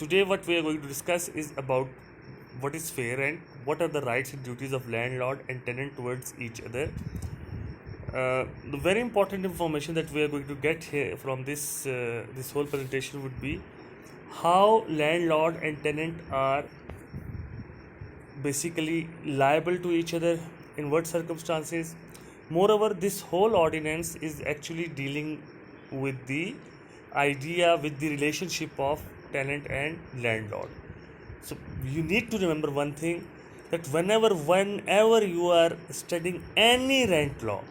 Today, what we are going to discuss is about what is fair rent, what are the rights and duties of landlord and tenant towards each other. The very important information that we are going to get here from this whole presentation would be how landlord and tenant are basically liable to each other, in what circumstances. Moreover, this whole ordinance is actually dealing with the with the relationship of tenant and landlord. So you need to remember one thing, that whenever you are studying any rent law,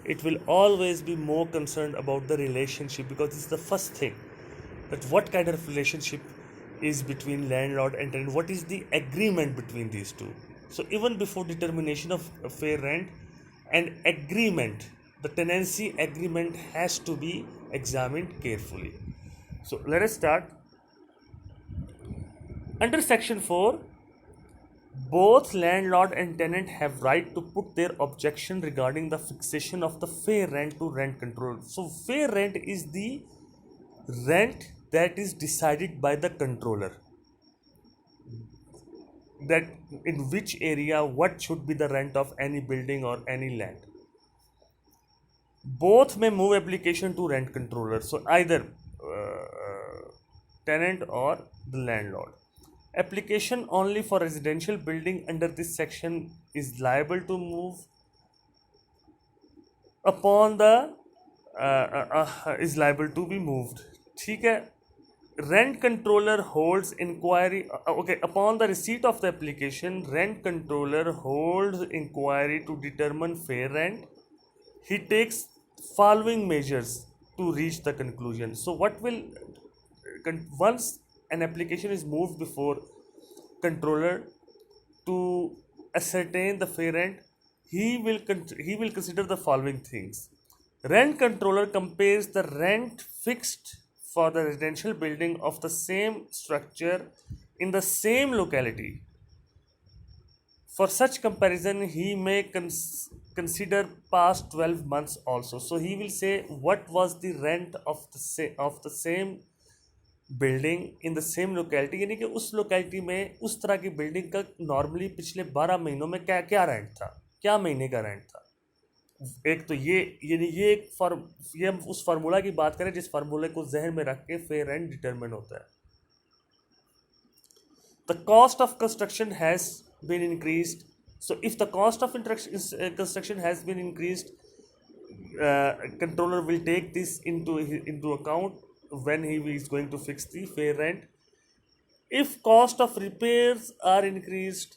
it will always be more concerned about the relationship, because this is the first thing, that what kind of relationship is between landlord and tenant, what is the agreement between these two. So even before determination of a fair rent and agreement, the tenancy agreement has to be examined carefully. So let us start. Under section 4, both landlord and tenant have right to put their objection regarding the fixation of the fair rent to rent control. So fair rent is the rent that is decided by the controller, that in which area what should be the rent of any building or any land. Both may move application to rent controller, so either tenant or the landlord. Application only for residential building under this section is liable to move upon the is liable to be moved. ठीक है. Rent controller holds inquiry. Okay, upon the receipt of the application, rent controller holds inquiry to determine fair rent. He takes following measures to reach the conclusion. So what will, once an application is moved before controller to ascertain the fair rent, he will consider the following things. Rent controller compares the rent fixed for the residential building of the same structure in the same locality. For such comparison, he may consider past 12 months also. So he will say what was the rent of the same building in the same locality, यानी कि उस locality में उस तरह की building का normally पिछले 12 महीनों में क्या क्या रेंट था, क्या महीने का रेंट था. एक तो ये, यानी ये हम उस फार्मूला की बात करें जिस फार्मूले को जहन में रख के फेयर रेंट डिटरमिन होता है. The cost of construction has been increased. So if the cost of construction has been increased, controller will take this into account when he is going to fix the fair rent. If cost of repairs are increased,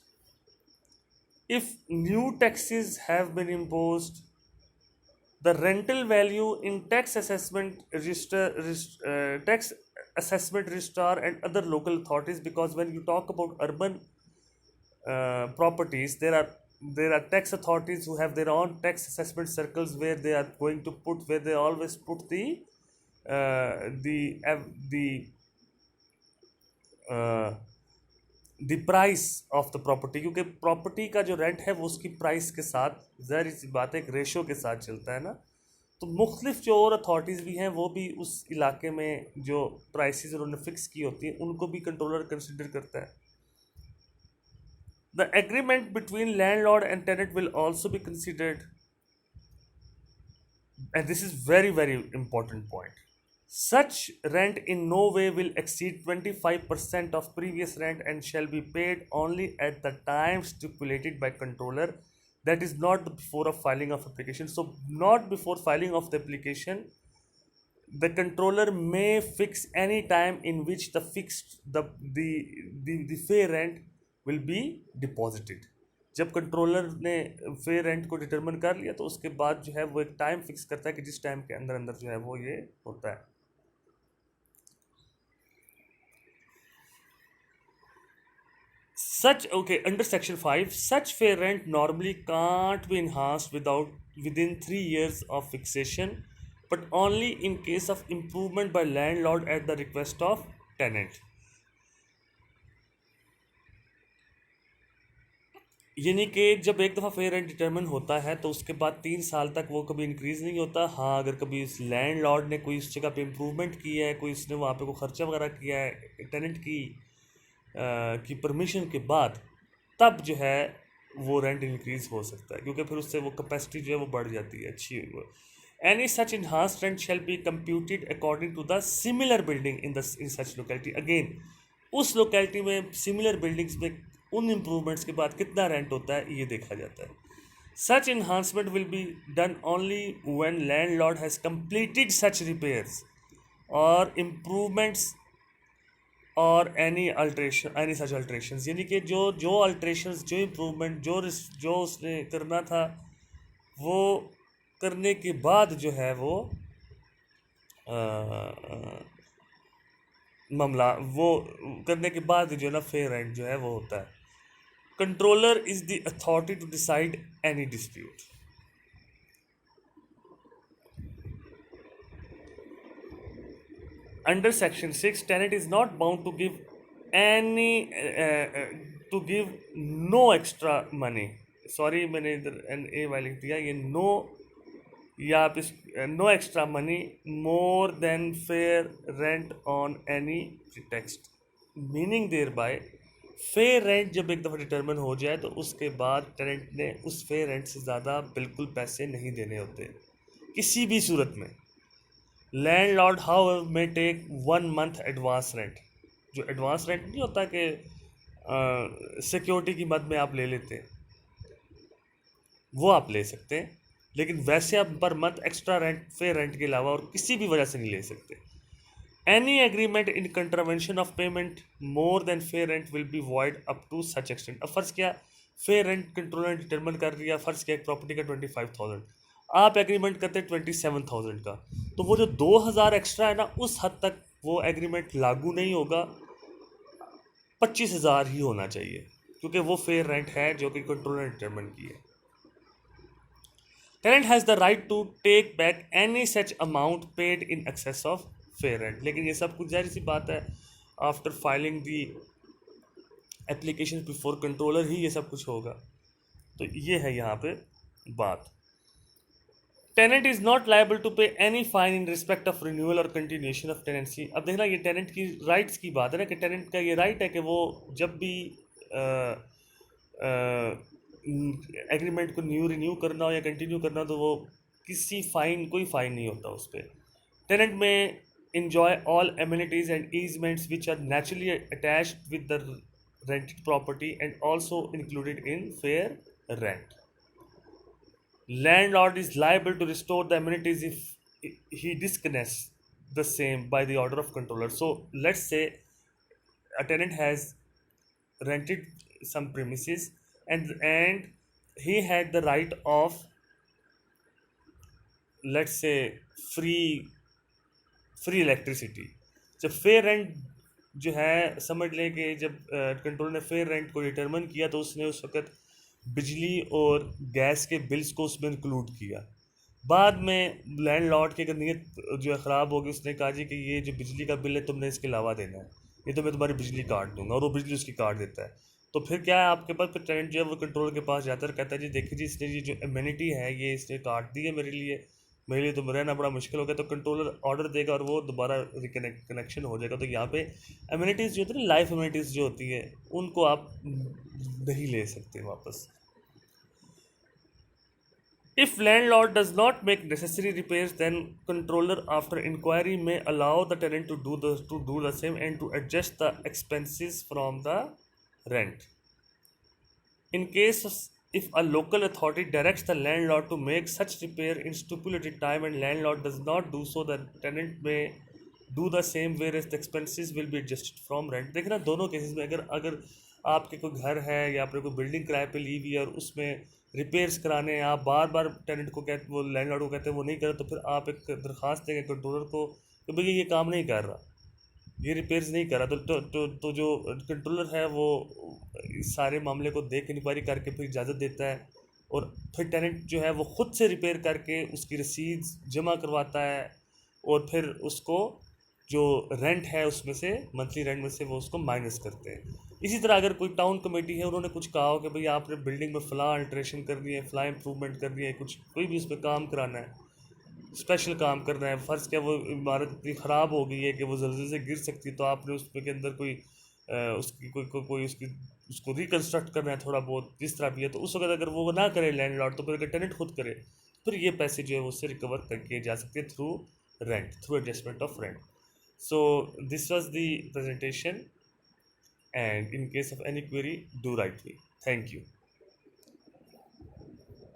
if new taxes have been imposed, the rental value in tax assessment registrar and other local authorities, because when you talk about urban properties, there are tax authorities who have their own tax assessment circles where they are going to where they always put the price of the property, क्योंकि property का जो rent है वो उसकी price के साथ, ज़ाहिर सी बात है, एक रेशो के साथ चलता है ना. तो मुख्तलिफ जो और अथॉरिटीज़ भी हैं वो भी उस इलाके में जो प्राइसेस उन्होंने फिक्स की होती हैं उनको भी कंट्रोलर कंसिडर करता है. The agreement between landlord and tenant will also be considered, and this is very very important point. Such rent in no way will exceed 25% of previous rent and shall be paid only at the time stipulated by controller, that is not before a filing of application. So not before filing of the application, the controller may fix any time in which the fair rent will be deposited. जब controller ने fair rent को determine कर लिया तो उसके बाद जो है वो एक टाइम फिक्स करता है कि जिस टाइम के अंदर अंदर जो है वो ये होता है. Under section 5, such fair rent normally can't be enhanced within 3 years of fixation, but only in case of improvement by landlord at the request of tenant. यानी कि जब एक दफ़ा फेयर रेंट डिटरमिन होता है तो उसके बाद 3 साल तक वो कभी इंक्रीज़ नहीं होता। हाँ, अगर कभी उस लैंड लॉर्ड ने कोई उस जगह पे इम्प्रूवमेंट किया है, कोई उसने वहाँ पे कोई ख़र्चा वगैरह किया है टेनेंट की परमिशन के बाद, तब जो है वो रेंट इंक्रीज़ हो सकता है, क्योंकि फिर उससे वो कैपेसिटी जो है वो बढ़ जाती है अच्छी। Any such enhanced rent shall be computed according to the similar building in such locality। Again उस लोकेलिटी में सिमिलर बिल्डिंग्स में उन इम्प्रूवमेंट्स के बाद कितना रेंट होता है ये देखा जाता है। सच enhancement will be done only when landlord has completed such repairs और improvements और एनी सच अल्ट्रेशंस, यानी कि जो अल्ट्रेशंस, जो इम्प्रूवमेंट, जो उसने करना था वो करने के बाद जो है वो अ, अ, मामला वो करने के बाद जो है ना फेयर रेंट जो है वो होता है। Controller is the authority to decide any dispute. Under section 6 tenant is not bound to give any to give no extra money। Sorry, मैंने इधर एन ए वाई लिख दिया, ये नो, या आप इस no extra money more than fair rent on any pretext, meaning thereby fair rent जब एक दफ़ा डिटर्मिन हो जाए तो उसके बाद टेनेंट ने उस फेयर रेंट से ज़्यादा बिल्कुल पैसे नहीं देने होते किसी भी सूरत में। Landlord how may take 1 month advance rent. जो एडवांस रेंट नहीं होता कि सिक्योरिटी की मद में आप ले लेते हैं, वो आप ले सकते हैं, लेकिन वैसे आप per month extra rent fair rent के अलावा और किसी भी वजह से नहीं ले सकते। Any agreement in contravention of payment more than fair rent will be void up to such extent. अब फ़र्ज़ क्या, फेयर रेंट कंट्रोलर ने डिटरमिन कर दिया, फ़र्ज़ क्या एक प्रॉपर्टी का 25,000, आप एग्रीमेंट करते 27,000 का, तो वो जो 2,000 एक्स्ट्रा है ना, उस हद तक वो एग्रीमेंट लागू नहीं होगा, 25,000 ही होना चाहिए, क्योंकि वो फेयर रेंट है जो कि कंट्रोलर ने डिटरमिन की है। Tenant has the right to take back any such amount paid in excess of fair rent। लेकिन ये सब कुछ जाहिर सी बात है, after filing the application before controller ही ये सब कुछ होगा। तो ये है यहाँ पे बात। Tenant is not liable to pay any fine in respect of renewal और कंटिन्यूएशन ऑफ टेनेंसी। अब देखना, ये टेनेंट की राइट्स की बात है ना, कि टेनेंट का ये राइट है कि वो जब भी एग्रीमेंट को रिन्यू करना हो या कंटिन्यू करना हो तो वो कोई फ़ाइन नहीं होता उस पर। टेनेंट में enjoy all amenities and easements which are naturally attached with the rented property and also included in fair rent। Landlord is liable to restore the amenities if he disconnects the same by the order of controller। So let's say a tenant has rented some premises and he had the right of, let's say, free electricity. जब fair rent जो है, समझ लें कि जब controller ने fair rent को determine किया तो उसने उस वक्त बिजली और गैस के बिल्स को उसमें इंक्लूड किया। बाद में लैंडलॉर्ड की अगर नीयत जो है ख़राब होगी, उसने कहा जी कि ये जो बिजली का बिल है तुमने इसके अलावा देना है, ये तो मैं तुम्हारी बिजली काट दूंगा, और वो बिजली उसकी काट देता है। तो फिर क्या है आपके पास, फिर टेनेंट जो है वो कंट्रोलर के पास जाता है, कहता है जी देखिए जी इसने ये जो एमिनिटी है ये इसने काट दी है मेरे लिए तो रहना बड़ा मुश्किल हो गया। तो कंट्रोलर ऑर्डर देगा और वो दोबारा कनेक्शन हो जाएगा। तो यहाँ पे एमिनिटीज़ जो होती है ना, लाइफ एमिनिटीज़ जो होती है, उनको आप नहीं ले सकते वापस। If landlord does not make necessary repairs, then controller after inquiry may allow the tenant to do the same and to adjust the expenses from the rent। In case if a local authority directs the landlord to make such repair in stipulated time and landlord does not do so, the tenant may do the same whereas the expenses will be adjusted from rent। देखना दोनों cases में, अगर अगर आपके कोई घर है या आपने कोई बिल्डिंग किराए पे ली हुई है और उसमें रिपेयर्स कराने हैं, आप बार बार टेनेंट को कहते, वो लैंडलॉर्ड को कहते हैं वो नहीं करे, तो फिर आप एक दरख्वास्त देंगे कंट्रोलर को कि भैया ये काम नहीं कर रहा, ये रिपेयर्स नहीं करा। तो जो कंट्रोलर है वो सारे मामले को देख इंक्वायरी करके फिर इजाज़त देता है, और फिर टेनेंट जो है वो ख़ुद से रिपेयर करके उसकी रसीद जमा करवाता है और फिर उसको जो रेंट है उसमें से, मंथली रेंट में से वो उसको माइनस करते हैं। इसी तरह अगर कोई टाउन कमेटी है, उन्होंने कुछ कहा हो कि भाई आपने बिल्डिंग में फ़लाँ अल्ट्रेशन करनी है, फ़लाँ इंप्रूवमेंट करनी है, कुछ कोई भी उसमें काम कराना है, स्पेशल काम करना है, फ़र्ज़ क्या वो इमारत इतनी ख़राब हो गई है कि वो ज़लज़ले से गिर सकती है, तो आपने उसमें के अंदर कोई उसकी कोई उसकी उसको रिकन्स्ट्रक्ट करना है थोड़ा बहुत, जिस तरह भी है, तो उस वक्त अगर वो ना करे लैंडलॉर्ड, तो फिर अगर टेनेंट खुद करे, फिर ये पैसे जो है वो उससे रिकवर करके जा सकते हैं through rent, through adjustment of rent. So this was the presentation, and in case of any query, do write me. Thank you.